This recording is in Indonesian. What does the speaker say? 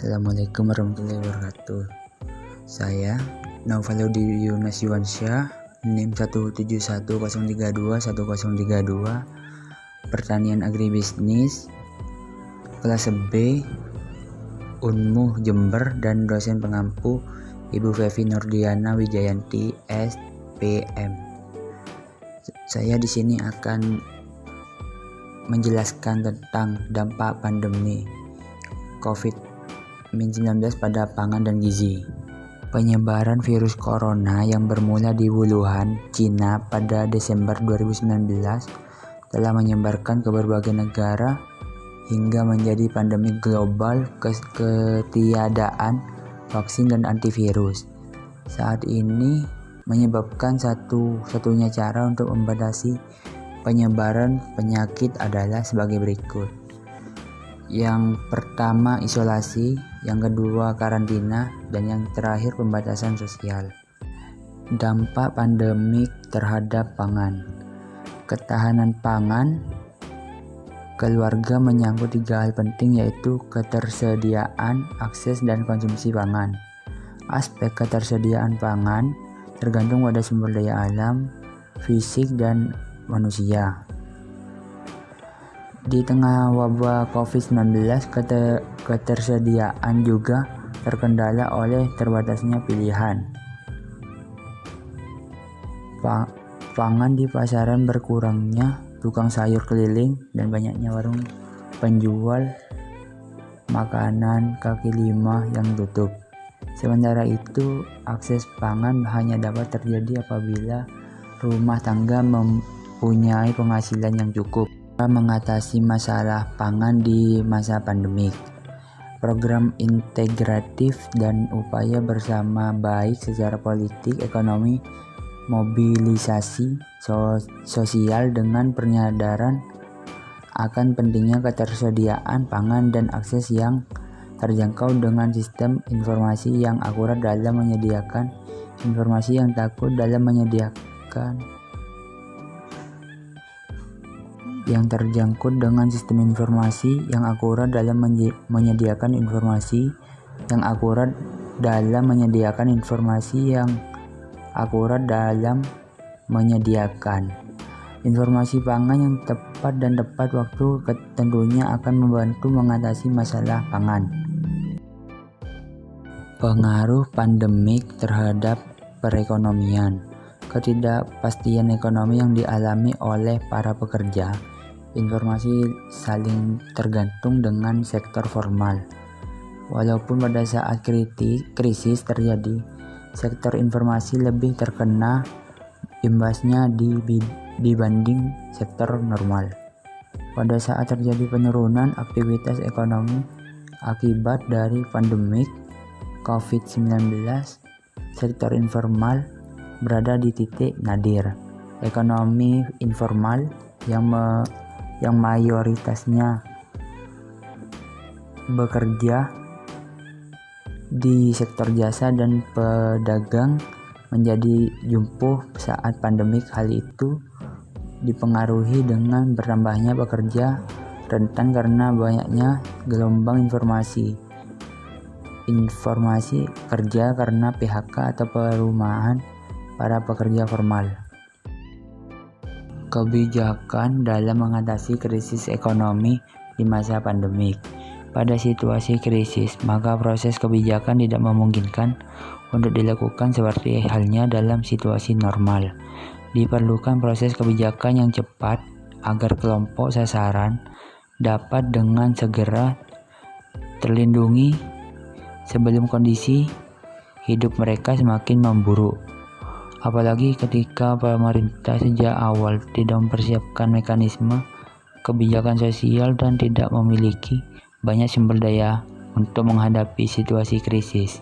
Assalamualaikum warahmatullahi wabarakatuh. Saya Naufal Yunus Yuwansyah, NIM 17103210032, Pertanian Agribisnis, kelas B, Unmuh Jember, dan dosen pengampu Ibu Fevi Nurdiana Wijayanti, SPM. Saya di sini akan menjelaskan tentang dampak pandemi COVID-19 pada pangan dan gizi. Penyebaran virus corona yang bermula di Wuhan, Cina pada Desember 2019 telah menyebarkan ke berbagai negara hingga menjadi pandemi global. Ketiadaan vaksin dan antivirus saat ini menyebabkan satu-satunya cara untuk membatasi penyebaran penyakit adalah sebagai berikut. Yang pertama isolasi, yang kedua karantina, dan yang terakhir pembatasan sosial. Dampak pandemik terhadap pangan. Ketahanan pangan keluarga menyangkut 3 hal penting, yaitu ketersediaan, akses, dan konsumsi pangan. Aspek ketersediaan pangan tergantung pada sumber daya alam, fisik, dan manusia. Di tengah wabah COVID-19, ketersediaan juga terkendala oleh terbatasnya pilihan pangan di pasaran, berkurangnya tukang sayur keliling, dan banyaknya warung penjual makanan kaki lima yang tutup. Sementara itu, akses pangan hanya dapat terjadi apabila rumah tangga mempunyai penghasilan yang cukup. Mengatasi masalah pangan di masa pandemik. Program integratif dan upaya bersama baik secara politik, ekonomi, mobilisasi sosial dengan penyadaran akan pentingnya ketersediaan pangan dan akses yang terjangkau dengan sistem informasi yang akurat dalam menyediakan informasi yang terjangkut dengan sistem informasi yang akurat dalam menyediakan informasi yang akurat dalam menyediakan informasi yang akurat dalam menyediakan informasi pangan yang tepat dan tepat waktu tentunya akan membantu mengatasi masalah pangan. Pengaruh pandemik terhadap perekonomian. Ketidakpastian ekonomi yang dialami oleh para pekerja. Informasi saling tergantung dengan sektor formal. Walaupun pada saat krisis terjadi, sektor informasi lebih terkena imbasnya dibanding sektor normal. Pada saat terjadi penurunan aktivitas ekonomi akibat dari pandemik COVID-19, sektor informal berada di titik nadir. Ekonomi informal yang mayoritasnya bekerja di sektor jasa dan pedagang menjadi lumpuh saat pandemik. Hal itu dipengaruhi dengan bertambahnya pekerja rentan karena banyaknya gelombang informasi kerja karena PHK atau perumahan para pekerja formal. Kebijakan dalam mengatasi krisis ekonomi di masa pandemik. Pada situasi krisis, maka proses kebijakan tidak memungkinkan untuk dilakukan seperti halnya dalam situasi normal. Diperlukan proses kebijakan yang cepat agar kelompok sasaran dapat dengan segera terlindungi sebelum kondisi hidup mereka semakin memburuk. Apalagi ketika pemerintah sejak awal tidak mempersiapkan mekanisme kebijakan sosial dan tidak memiliki banyak sumber daya untuk menghadapi situasi krisis.